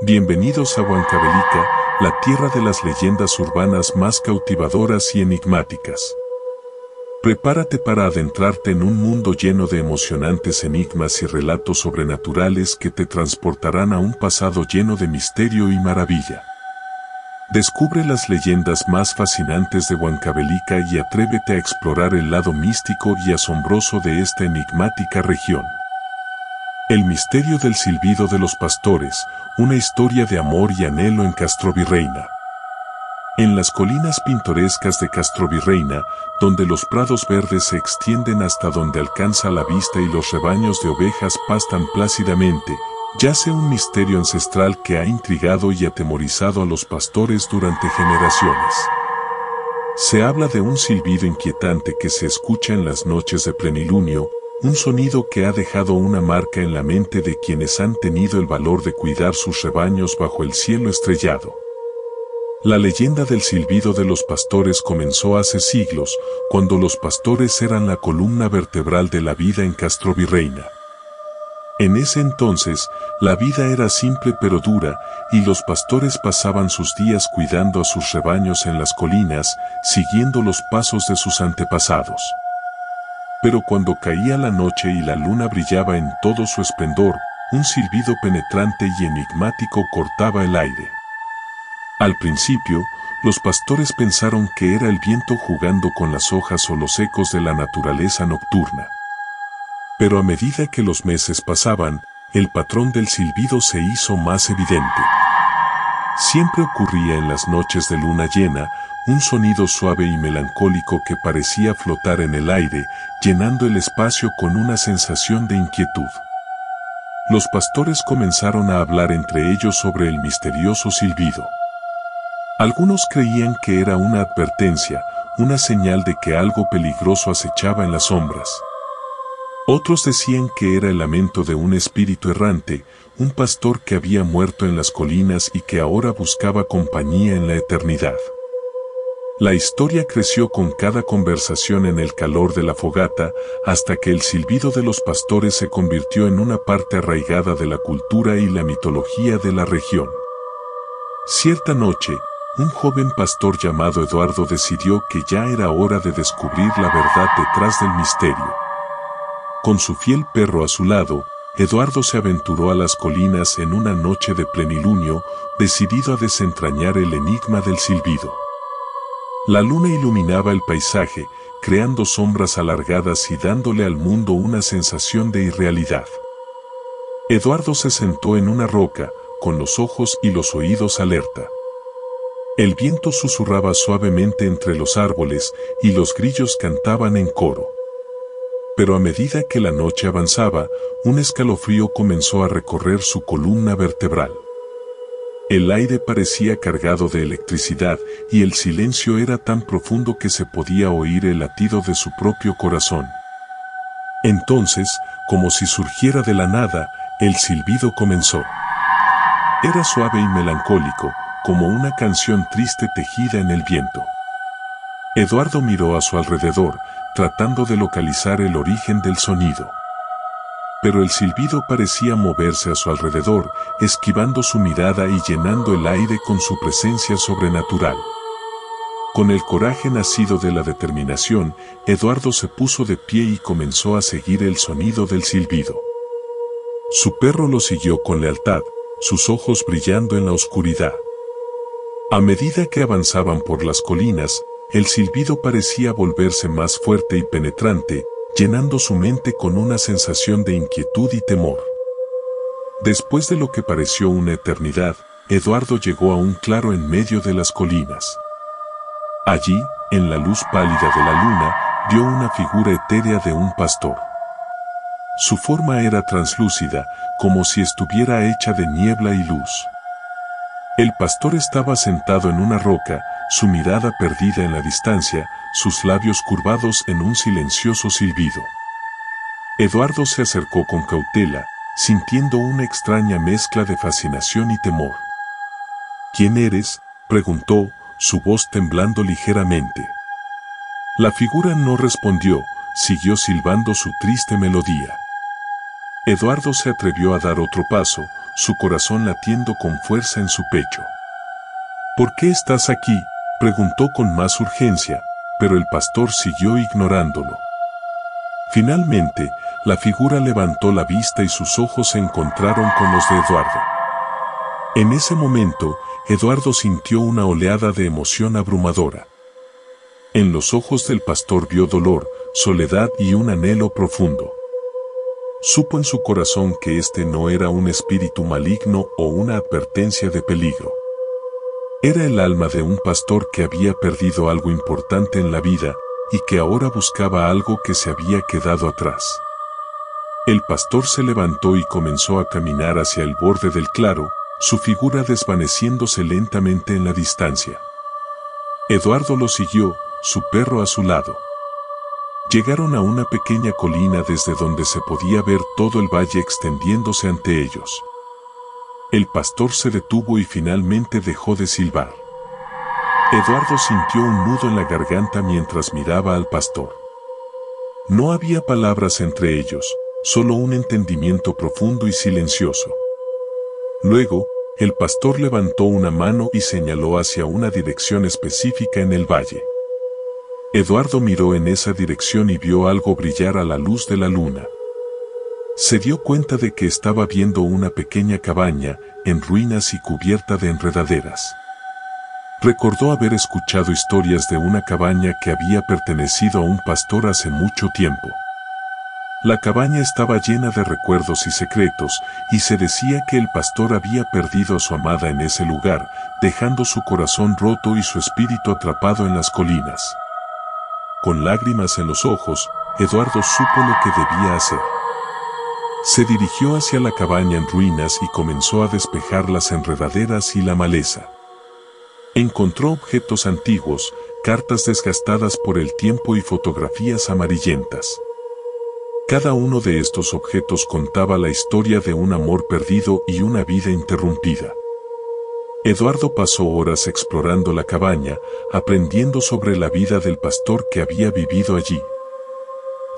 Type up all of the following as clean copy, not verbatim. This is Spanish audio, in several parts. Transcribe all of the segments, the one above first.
Bienvenidos a Huancavelica, la tierra de las leyendas urbanas más cautivadoras y enigmáticas. Prepárate para adentrarte en un mundo lleno de emocionantes enigmas y relatos sobrenaturales que te transportarán a un pasado lleno de misterio y maravilla. Descubre las leyendas más fascinantes de Huancavelica y atrévete a explorar el lado místico y asombroso de esta enigmática región. El misterio del silbido de los pastores, una historia de amor y anhelo en Castrovirreina. En las colinas pintorescas de Castrovirreina, donde los prados verdes se extienden hasta donde alcanza la vista y los rebaños de ovejas pastan plácidamente, yace un misterio ancestral que ha intrigado y atemorizado a los pastores durante generaciones. Se habla de un silbido inquietante que se escucha en las noches de plenilunio, un sonido que ha dejado una marca en la mente de quienes han tenido el valor de cuidar sus rebaños bajo el cielo estrellado. La leyenda del silbido de los pastores comenzó hace siglos, cuando los pastores eran la columna vertebral de la vida en Castrovirreina. En ese entonces, la vida era simple pero dura, y los pastores pasaban sus días cuidando a sus rebaños en las colinas, siguiendo los pasos de sus antepasados. Pero cuando caía la noche y la luna brillaba en todo su esplendor, un silbido penetrante y enigmático cortaba el aire. Al principio, los pastores pensaron que era el viento jugando con las hojas o los ecos de la naturaleza nocturna. Pero a medida que los meses pasaban, el patrón del silbido se hizo más evidente. Siempre ocurría en las noches de luna llena, un sonido suave y melancólico que parecía flotar en el aire, llenando el espacio con una sensación de inquietud. Los pastores comenzaron a hablar entre ellos sobre el misterioso silbido. Algunos creían que era una advertencia, una señal de que algo peligroso acechaba en las sombras. Otros decían que era el lamento de un espíritu errante, un pastor que había muerto en las colinas y que ahora buscaba compañía en la eternidad. La historia creció con cada conversación en el calor de la fogata, hasta que el silbido de los pastores se convirtió en una parte arraigada de la cultura y la mitología de la región. Cierta noche, un joven pastor llamado Eduardo decidió que ya era hora de descubrir la verdad detrás del misterio. Con su fiel perro a su lado, Eduardo se aventuró a las colinas en una noche de plenilunio, decidido a desentrañar el enigma del silbido. La luna iluminaba el paisaje, creando sombras alargadas y dándole al mundo una sensación de irrealidad. Eduardo se sentó en una roca, con los ojos y los oídos alerta. El viento susurraba suavemente entre los árboles y los grillos cantaban en coro. Pero a medida que la noche avanzaba, un escalofrío comenzó a recorrer su columna vertebral. El aire parecía cargado de electricidad y el silencio era tan profundo que se podía oír el latido de su propio corazón. Entonces, como si surgiera de la nada, el silbido comenzó. Era suave y melancólico, como una canción triste tejida en el viento. Eduardo miró a su alrededor, tratando de localizar el origen del sonido. Pero el silbido parecía moverse a su alrededor, esquivando su mirada y llenando el aire con su presencia sobrenatural. Con el coraje nacido de la determinación, Eduardo se puso de pie y comenzó a seguir el sonido del silbido. Su perro lo siguió con lealtad, sus ojos brillando en la oscuridad. A medida que avanzaban por las colinas, el silbido parecía volverse más fuerte y penetrante, llenando su mente con una sensación de inquietud y temor. Después de lo que pareció una eternidad, Eduardo llegó a un claro en medio de las colinas. Allí, en la luz pálida de la luna, vio una figura etérea de un pastor. Su forma era translúcida, como si estuviera hecha de niebla y luz. El pastor estaba sentado en una roca, su mirada perdida en la distancia, sus labios curvados en un silencioso silbido. Eduardo se acercó con cautela, sintiendo una extraña mezcla de fascinación y temor. ¿Quién eres?, preguntó, su voz temblando ligeramente. La figura no respondió, siguió silbando su triste melodía. Eduardo se atrevió a dar otro paso, su corazón latiendo con fuerza en su pecho. ¿Por qué estás aquí?, preguntó con más urgencia, pero el pastor siguió ignorándolo. Finalmente, la figura levantó la vista y sus ojos se encontraron con los de Eduardo. En ese momento, Eduardo sintió una oleada de emoción abrumadora. En los ojos del pastor vio dolor, soledad y un anhelo profundo. Supo en su corazón que este no era un espíritu maligno o una advertencia de peligro. Era el alma de un pastor que había perdido algo importante en la vida y que ahora buscaba algo que se había quedado atrás. El pastor se levantó y comenzó a caminar hacia el borde del claro, su figura desvaneciéndose lentamente en la distancia. Eduardo lo siguió, su perro a su lado. Llegaron a una pequeña colina desde donde se podía ver todo el valle extendiéndose ante ellos. El pastor se detuvo y finalmente dejó de silbar. Eduardo sintió un nudo en la garganta mientras miraba al pastor. No había palabras entre ellos, solo un entendimiento profundo y silencioso. Luego, el pastor levantó una mano y señaló hacia una dirección específica en el valle. Eduardo miró en esa dirección y vio algo brillar a la luz de la luna. Se dio cuenta de que estaba viendo una pequeña cabaña, en ruinas y cubierta de enredaderas. Recordó haber escuchado historias de una cabaña que había pertenecido a un pastor hace mucho tiempo. La cabaña estaba llena de recuerdos y secretos, y se decía que el pastor había perdido a su amada en ese lugar, dejando su corazón roto y su espíritu atrapado en las colinas. Con lágrimas en los ojos, Eduardo supo lo que debía hacer. Se dirigió hacia la cabaña en ruinas y comenzó a despejar las enredaderas y la maleza. Encontró objetos antiguos, cartas desgastadas por el tiempo y fotografías amarillentas. Cada uno de estos objetos contaba la historia de un amor perdido y una vida interrumpida. Eduardo pasó horas explorando la cabaña, aprendiendo sobre la vida del pastor que había vivido allí.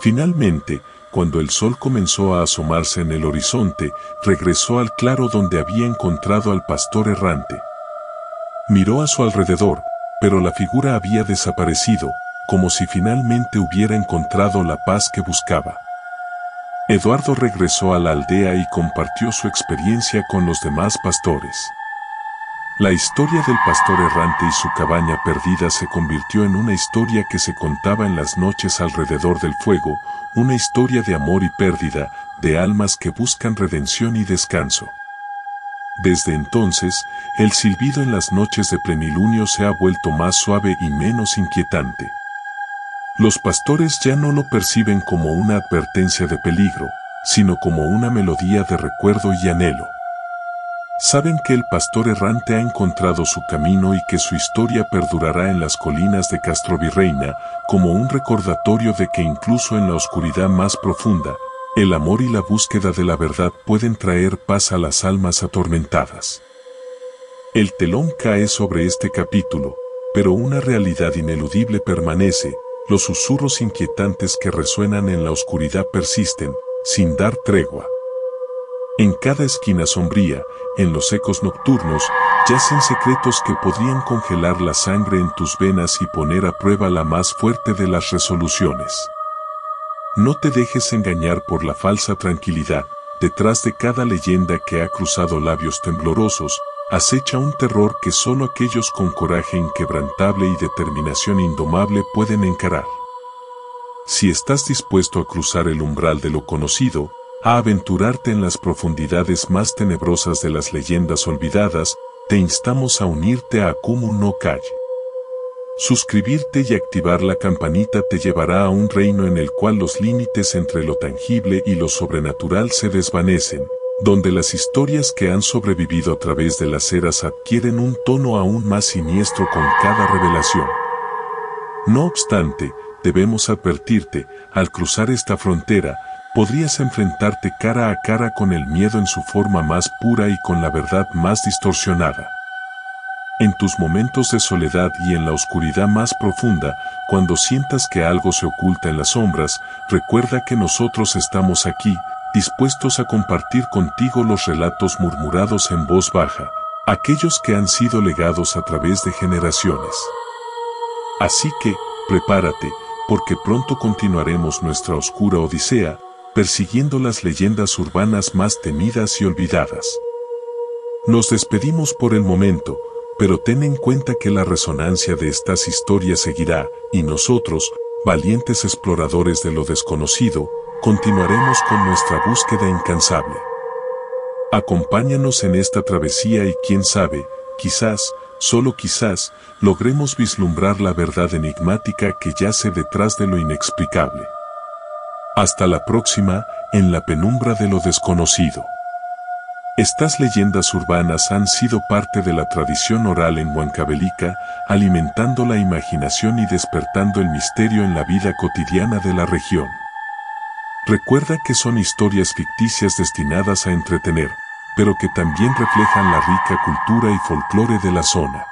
Finalmente, cuando el sol comenzó a asomarse en el horizonte, regresó al claro donde había encontrado al pastor errante. Miró a su alrededor, pero la figura había desaparecido, como si finalmente hubiera encontrado la paz que buscaba. Eduardo regresó a la aldea y compartió su experiencia con los demás pastores. La historia del pastor errante y su cabaña perdida se convirtió en una historia que se contaba en las noches alrededor del fuego, una historia de amor y pérdida, de almas que buscan redención y descanso. Desde entonces, el silbido en las noches de plenilunio se ha vuelto más suave y menos inquietante. Los pastores ya no lo perciben como una advertencia de peligro, sino como una melodía de recuerdo y anhelo. Saben que el pastor errante ha encontrado su camino y que su historia perdurará en las colinas de Castrovirreina, como un recordatorio de que incluso en la oscuridad más profunda, el amor y la búsqueda de la verdad pueden traer paz a las almas atormentadas. El telón cae sobre este capítulo, pero una realidad ineludible permanece. Los susurros inquietantes que resuenan en la oscuridad persisten, sin dar tregua. En cada esquina sombría, en los ecos nocturnos, yacen secretos que podrían congelar la sangre en tus venas y poner a prueba la más fuerte de las resoluciones. No te dejes engañar por la falsa tranquilidad. Detrás de cada leyenda que ha cruzado labios temblorosos, acecha un terror que solo aquellos con coraje inquebrantable y determinación indomable pueden encarar. Si estás dispuesto a cruzar el umbral de lo conocido, a aventurarte en las profundidades más tenebrosas de las leyendas olvidadas, te instamos a unirte a Akumu no Kai. Suscribirte y activar la campanita te llevará a un reino en el cual los límites entre lo tangible y lo sobrenatural se desvanecen, donde las historias que han sobrevivido a través de las eras adquieren un tono aún más siniestro con cada revelación. No obstante, debemos advertirte, al cruzar esta frontera, podrías enfrentarte cara a cara con el miedo en su forma más pura y con la verdad más distorsionada. En tus momentos de soledad y en la oscuridad más profunda, cuando sientas que algo se oculta en las sombras, recuerda que nosotros estamos aquí, dispuestos a compartir contigo los relatos murmurados en voz baja, aquellos que han sido legados a través de generaciones. Así que, prepárate, porque pronto continuaremos nuestra oscura odisea, persiguiendo las leyendas urbanas más temidas y olvidadas. Nos despedimos por el momento, pero ten en cuenta que la resonancia de estas historias seguirá, y nosotros, valientes exploradores de lo desconocido, continuaremos con nuestra búsqueda incansable. Acompáñanos en esta travesía y quién sabe, quizás, solo quizás, logremos vislumbrar la verdad enigmática que yace detrás de lo inexplicable. Hasta la próxima, en la penumbra de lo desconocido. Estas leyendas urbanas han sido parte de la tradición oral en Huancavelica, alimentando la imaginación y despertando el misterio en la vida cotidiana de la región. Recuerda que son historias ficticias destinadas a entretener, pero que también reflejan la rica cultura y folclore de la zona.